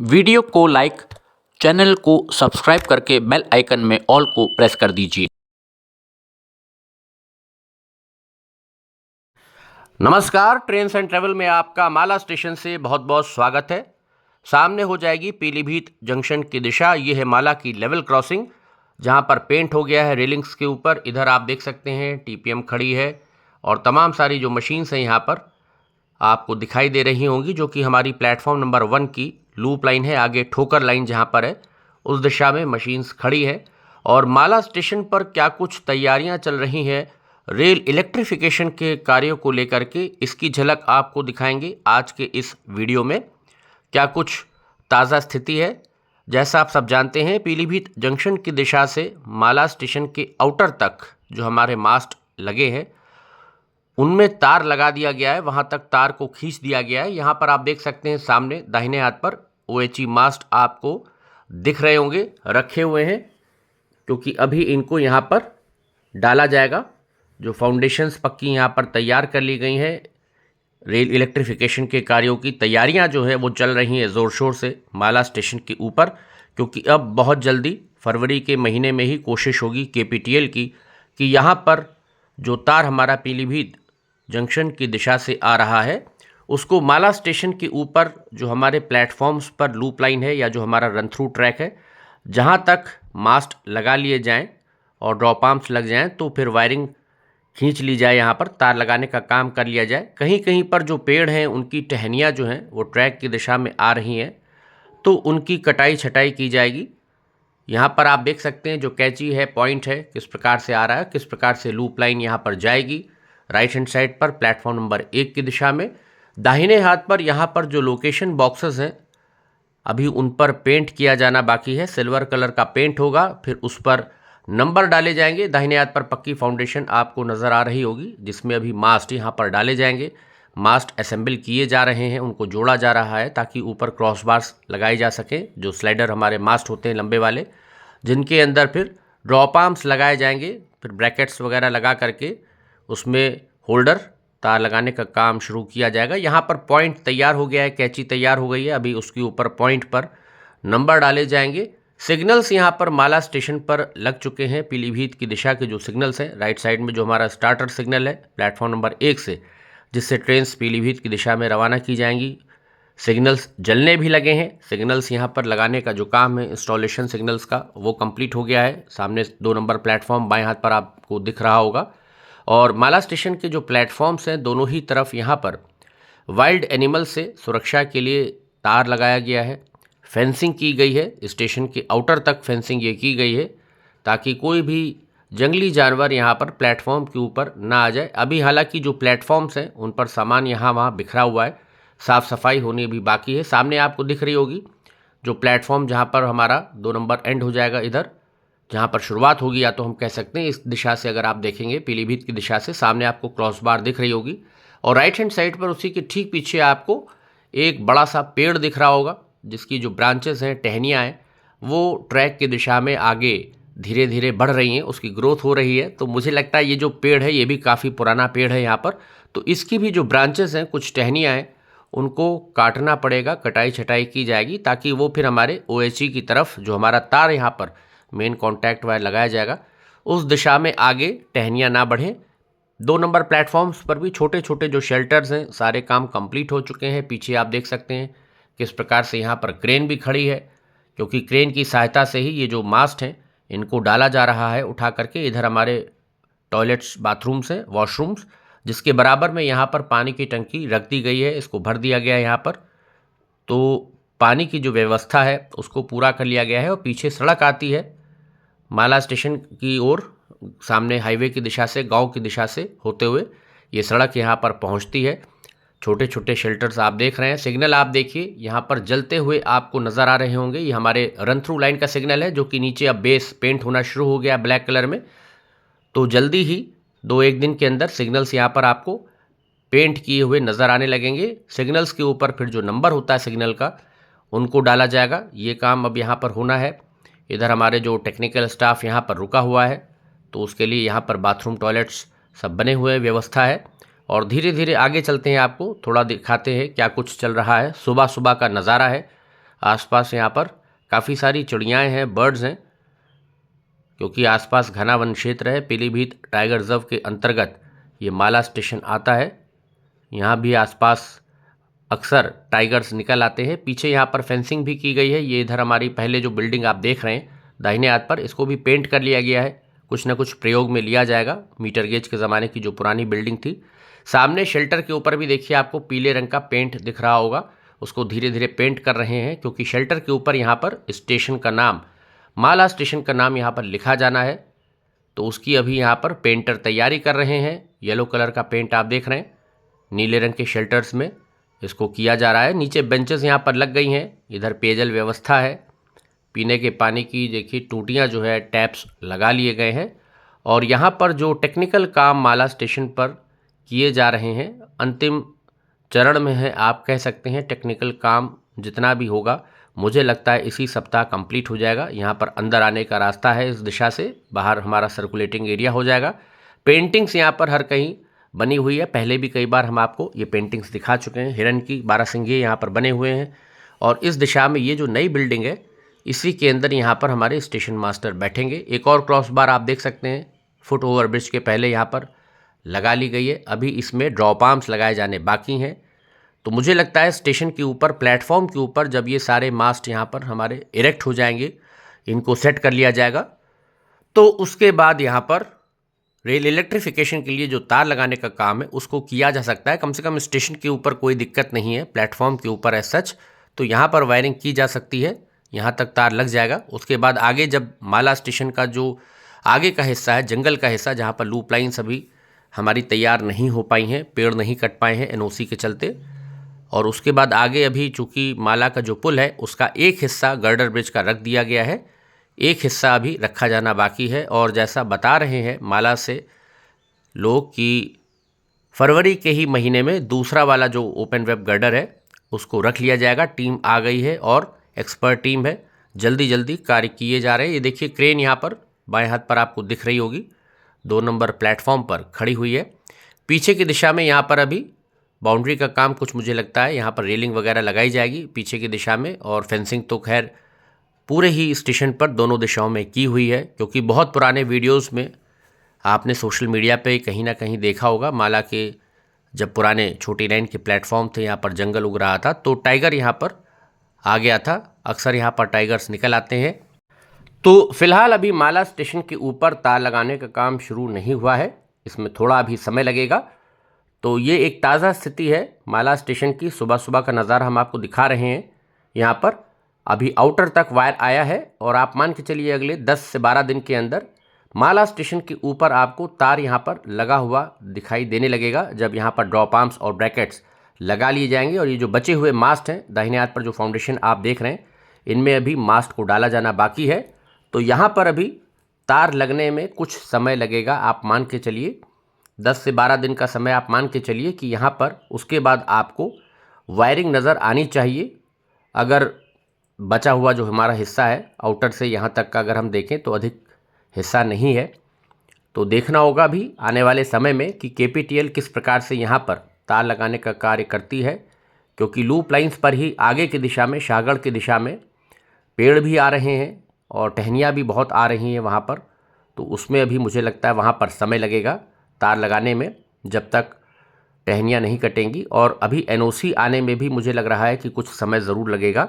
Video को like, channel को subscribe करके बेल आइकन में ऑल को प्रेस कर दीजिए। नमस्कार, ट्रेन्स एंड ट्रेवल में आपका माला स्टेशन से बहुत बहुत स्वागत है। सामने हो जाएगी पीलीभीत जंक्शन की दिशा। ये है माला की लेवल क्रॉसिंग, जहां पर पेंट हो गया है रेलिंग्स के ऊपर। इधर आप देख सकते हैं टीपीएम खड़ी है और तमाम सारी जो मशीन्स हैं यहाँ पर आपको दिखाई दे रही होंगी, जो कि हमारी प्लेटफॉर्म नंबर 1 की लूप लाइन है। आगे ठोकर लाइन जहाँ पर है उस दिशा में मशीन्स खड़ी है। और माला स्टेशन पर क्या कुछ तैयारियां चल रही हैं रेल इलेक्ट्रिफिकेशन के कार्यों को लेकर के, इसकी झलक आपको दिखाएंगे आज के इस वीडियो में। क्या कुछ ताज़ा स्थिति है। जैसा आप सब जानते हैं, पीलीभीत जंक्शन की दिशा से माला स्टेशन के आउटर तक जो हमारे मास्ट लगे हैं उनमें तार लगा दिया गया है, वहां तक तार को खींच दिया गया है। यहाँ पर आप देख सकते हैं सामने दाहिने हाथ पर OHE मास्ट आपको दिख रहे होंगे, रखे हुए हैं, क्योंकि अभी इनको यहाँ पर डाला जाएगा। जो फाउंडेशंस पक्की यहाँ पर तैयार कर ली गई हैं। रेल इलेक्ट्रिफिकेशन के कार्यों की तैयारियाँ जो है वो चल रही हैं ज़ोर शोर से माला स्टेशन के ऊपर, क्योंकि अब बहुत जल्दी फरवरी के महीने में ही कोशिश होगी KPTL की कि यहाँ पर जो तार हमारा पीलीभीत जंक्शन की दिशा से आ रहा है उसको माला स्टेशन के ऊपर जो हमारे प्लेटफॉर्म्स पर लूप लाइन है या जो हमारा रन थ्रू ट्रैक है, जहाँ तक मास्ट लगा लिए जाएं और ड्रॉप आर्म्स लग जाएं, तो फिर वायरिंग खींच ली जाए, यहाँ पर तार लगाने का काम कर लिया जाए। कहीं कहीं पर जो पेड़ हैं उनकी टहनियाँ जो हैं वो ट्रैक की दिशा में आ रही हैं, तो उनकी कटाई छटाई की जाएगी। यहाँ पर आप देख सकते हैं जो कैची है, पॉइंट है, किस प्रकार से आ रहा है, किस प्रकार से लूप लाइन यहाँ पर जाएगी। राइट हैंड साइड पर प्लेटफॉर्म नंबर 1 की दिशा में दाहिने हाथ पर यहाँ पर जो लोकेशन बॉक्सेस हैं अभी उन पर पेंट किया जाना बाकी है। सिल्वर कलर का पेंट होगा, फिर उस पर नंबर डाले जाएंगे। दाहिने हाथ पर पक्की फाउंडेशन आपको नज़र आ रही होगी, जिसमें अभी मास्ट यहाँ पर डाले जाएंगे। मास्ट असेंबल किए जा रहे हैं, उनको जोड़ा जा रहा है ताकि ऊपर क्रॉस बार्स लगाए जा सकें। जो स्लाइडर हमारे मास्ट होते हैं लंबे वाले, जिनके अंदर फिर ड्रॉप आर्म्स लगाए जाएंगे, फिर ब्रैकेट्स वगैरह लगा करके उसमें होल्डर तार लगाने का काम शुरू किया जाएगा। यहाँ पर पॉइंट तैयार हो गया है, कैची तैयार हो गई है, अभी उसके ऊपर पॉइंट पर नंबर डाले जाएंगे। सिग्नल्स यहाँ पर माला स्टेशन पर लग चुके हैं। पीलीभीत की दिशा के जो सिग्नल्स हैं, राइट साइड में जो हमारा स्टार्टर सिग्नल है प्लेटफॉर्म नंबर 1 से, जिससे ट्रेन्स पीलीभीत की दिशा में रवाना की जाएंगी, सिग्नल्स जलने भी लगे हैं। सिग्नल्स यहाँ पर लगाने का जो काम है इंस्टॉलेशन सिग्नल्स का, वो कंप्लीट हो गया है। सामने 2 नंबर प्लेटफॉर्म बाएं हाथ पर आपको दिख रहा होगा। और माला स्टेशन के जो प्लेटफॉर्म्स हैं दोनों ही तरफ यहाँ पर वाइल्ड एनिमल से सुरक्षा के लिए तार लगाया गया है, फेंसिंग की गई है। स्टेशन के आउटर तक फेंसिंग ये की गई है ताकि कोई भी जंगली जानवर यहाँ पर प्लेटफॉर्म के ऊपर ना आ जाए। अभी हालांकि जो प्लेटफॉर्म्स हैं उन पर सामान यहाँ वहाँ बिखरा हुआ है, साफ़ सफाई होनी भी बाकी है। सामने आपको दिख रही होगी जो प्लेटफॉर्म जहाँ पर हमारा 2 नंबर एंड हो जाएगा, इधर जहाँ पर शुरुआत होगी, या तो हम कह सकते हैं इस दिशा से अगर आप देखेंगे पीलीभीत की दिशा से, सामने आपको क्रॉस बार दिख रही होगी। और राइट हैंड साइड पर उसी के ठीक पीछे आपको एक बड़ा सा पेड़ दिख रहा होगा, जिसकी जो ब्रांचेस हैं, टहनियाँ हैं, वो ट्रैक की दिशा में आगे धीरे धीरे बढ़ रही हैं, उसकी ग्रोथ हो रही है। तो मुझे लगता है ये जो पेड़ है ये भी काफ़ी पुराना पेड़ है यहाँ पर, तो इसकी भी जो ब्रांचेस हैं, कुछ टहनियाँ हैं, उनको काटना पड़ेगा, कटाई छटाई की जाएगी ताकि वो फिर हमारे OHE की तरफ जो हमारा तार यहाँ पर मेन कॉन्टैक्ट वायर लगाया जाएगा उस दिशा में आगे टहनियाँ ना बढ़ें। 2 नंबर प्लेटफॉर्म्स पर भी छोटे छोटे जो शेल्टर्स हैं सारे काम कंप्लीट हो चुके हैं। पीछे आप देख सकते हैं किस प्रकार से यहाँ पर क्रेन भी खड़ी है, क्योंकि क्रेन की सहायता से ही ये जो मास्ट हैं इनको डाला जा रहा है उठा करके। इधर हमारे टॉयलेट्स, बाथरूम्स हैं, वॉशरूम्स, जिसके बराबर में यहाँ पर पानी की टंकी रख दी गई है, इसको भर दिया गया है यहाँ पर। तो पानी की जो व्यवस्था है उसको पूरा कर लिया गया है। और पीछे सड़क आती है माला स्टेशन की ओर, सामने हाईवे की दिशा से, गांव की दिशा से होते हुए ये सड़क यहाँ पर पहुँचती है। छोटे छोटे शेल्टर्स आप देख रहे हैं। सिग्नल आप देखिए यहाँ पर जलते हुए आपको नज़र आ रहे होंगे, ये हमारे रन थ्रू लाइन का सिग्नल है, जो कि नीचे अब बेस पेंट होना शुरू हो गया ब्लैक कलर में। तो जल्दी ही 2-1 दिन के अंदर सिग्नल्स यहाँ पर आपको पेंट किए हुए नज़र आने लगेंगे। सिग्नल्स के ऊपर फिर जो नंबर होता है सिग्नल का, उनको डाला जाएगा। ये काम अब यहाँ पर होना है। इधर हमारे जो टेक्निकल स्टाफ यहाँ पर रुका हुआ है, तो उसके लिए यहाँ पर बाथरूम, टॉयलेट्स सब बने हुए व्यवस्था है। और धीरे धीरे आगे चलते हैं, आपको थोड़ा दिखाते हैं क्या कुछ चल रहा है। सुबह सुबह का नज़ारा है। आसपास यहाँ पर काफ़ी सारी चिड़ियाएँ हैं, बर्ड्स हैं, क्योंकि आसपास घना वन क्षेत्र है। पीलीभीत टाइगर रिजर्व के अंतर्गत ये माला स्टेशन आता है। यहाँ भी आसपास अक्सर टाइगर्स निकल आते हैं। पीछे यहाँ पर फेंसिंग भी की गई है। ये इधर हमारी पहले जो बिल्डिंग आप देख रहे हैं दाहिने हाथ पर, इसको भी पेंट कर लिया गया है। कुछ ना कुछ प्रयोग में लिया जाएगा। मीटर गेज के ज़माने की जो पुरानी बिल्डिंग थी। सामने शेल्टर के ऊपर भी देखिए आपको पीले रंग का पेंट दिख रहा होगा, उसको धीरे धीरे पेंट कर रहे हैं, क्योंकि शेल्टर के ऊपर यहाँ पर स्टेशन का नाम, माला स्टेशन का नाम यहाँ पर लिखा जाना है। तो उसकी अभी यहाँ पर पेंटर तैयारी कर रहे हैं। येलो कलर का पेंट आप देख रहे हैं, नीले रंग के शेल्टर्स में इसको किया जा रहा है। नीचे बेंचेस यहाँ पर लग गई हैं। इधर पेयजल व्यवस्था है, पीने के पानी की देखिए टूटियाँ जो है टैप्स लगा लिए गए हैं। और यहाँ पर जो टेक्निकल काम माला स्टेशन पर किए जा रहे हैं अंतिम चरण में है, आप कह सकते हैं। टेक्निकल काम जितना भी होगा मुझे लगता है इसी सप्ताह कंप्लीट हो जाएगा। यहाँ पर अंदर आने का रास्ता है इस दिशा से, बाहर हमारा सर्कुलेटिंग एरिया हो जाएगा। पेंटिंग्स यहाँ पर हर कहीं बनी हुई है। पहले भी कई बार हम आपको ये पेंटिंग्स दिखा चुके हैं। हिरन की बारहसिंगे यहाँ पर बने हुए हैं। और इस दिशा में ये जो नई बिल्डिंग है इसी के अंदर यहाँ पर हमारे स्टेशन मास्टर बैठेंगे। एक और क्रॉस बार आप देख सकते हैं, फुट ओवर ब्रिज के पहले यहाँ पर लगा ली गई है। अभी इसमें ड्रॉप आर्म्स लगाए जाने बाकी हैं। तो मुझे लगता है स्टेशन के ऊपर, प्लेटफॉर्म के ऊपर जब ये सारे मास्ट यहाँ पर हमारे इरेक्ट हो जाएंगे, इनको सेट कर लिया जाएगा, तो उसके बाद यहाँ पर रेल इलेक्ट्रिफिकेशन के लिए जो तार लगाने का काम है उसको किया जा सकता है। कम से कम स्टेशन के ऊपर कोई दिक्कत नहीं है, प्लेटफॉर्म के ऊपर एज सच, तो यहाँ पर वायरिंग की जा सकती है। यहाँ तक तार लग जाएगा। उसके बाद आगे जब माला स्टेशन का जो आगे का हिस्सा है, जंगल का हिस्सा, जहाँ पर लूप लाइन्स अभी हमारी तैयार नहीं हो पाई हैं, पेड़ नहीं कट पाए हैं एनओसी के चलते, और उसके बाद आगे अभी चूँकि माला का जो पुल है उसका एक हिस्सा गर्डर ब्रिज का रख दिया गया है, एक हिस्सा अभी रखा जाना बाकी है। और जैसा बता रहे हैं माला से लोग कि फरवरी के ही महीने में दूसरा वाला जो ओपन वेब गर्डर है उसको रख लिया जाएगा। टीम आ गई है और एक्सपर्ट टीम है, जल्दी जल्दी कार्य किए जा रहे हैं। ये देखिए क्रेन यहाँ पर बाएं हाथ पर आपको दिख रही होगी, 2 नंबर प्लेटफॉर्म पर खड़ी हुई है। पीछे की दिशा में यहाँ पर अभी बाउंड्री का काम कुछ मुझे लगता है यहाँ पर रेलिंग वगैरह लगाई जाएगी पीछे की दिशा में। और फेंसिंग तो खैर पूरे ही स्टेशन पर दोनों दिशाओं में की हुई है, क्योंकि बहुत पुराने वीडियोस में आपने सोशल मीडिया पे कहीं ना कहीं देखा होगा, माला के जब पुराने छोटी लाइन के प्लेटफॉर्म थे यहाँ पर जंगल उग रहा था तो टाइगर यहाँ पर आ गया था। अक्सर यहाँ पर टाइगर्स निकल आते हैं। तो फिलहाल अभी माला स्टेशन के ऊपर तार लगाने का काम शुरू नहीं हुआ है, इसमें थोड़ा अभी समय लगेगा। तो ये एक ताज़ा स्थिति है माला स्टेशन की। सुबह सुबह का नज़ारा हम आपको दिखा रहे हैं। यहाँ पर अभी आउटर तक वायर आया है और आप मान के चलिए अगले 10 से 12 दिन के अंदर माला स्टेशन के ऊपर आपको तार यहाँ पर लगा हुआ दिखाई देने लगेगा, जब यहाँ पर ड्रॉप आर्म्स और ब्रैकेट्स लगा लिए जाएंगे। और ये जो बचे हुए मास्ट हैं दाहिने हाथ पर जो फाउंडेशन आप देख रहे हैं, इनमें अभी मास्ट को डाला जाना बाकी है। तो यहाँ पर अभी तार लगने में कुछ समय लगेगा, आप मान के चलिए 10 से 12 दिन का समय आप मान के चलिए कि यहाँ पर। उसके बाद आपको वायरिंग नज़र आनी चाहिए। अगर बचा हुआ जो हमारा हिस्सा है आउटर से यहाँ तक का अगर हम देखें तो अधिक हिस्सा नहीं है, तो देखना होगा भी आने वाले समय में कि केपीटीएल किस प्रकार से यहाँ पर तार लगाने का कार्य करती है, क्योंकि लूप लाइंस पर ही आगे की दिशा में, शाहगढ़ की दिशा में पेड़ भी आ रहे हैं और टहनियाँ भी बहुत आ रही हैं वहाँ पर। तो उसमें अभी मुझे लगता है वहाँ पर समय लगेगा तार लगाने में, जब तक टहनियाँ नहीं कटेंगी। और अभी एनओसी आने में भी मुझे लग रहा है कि कुछ समय ज़रूर लगेगा।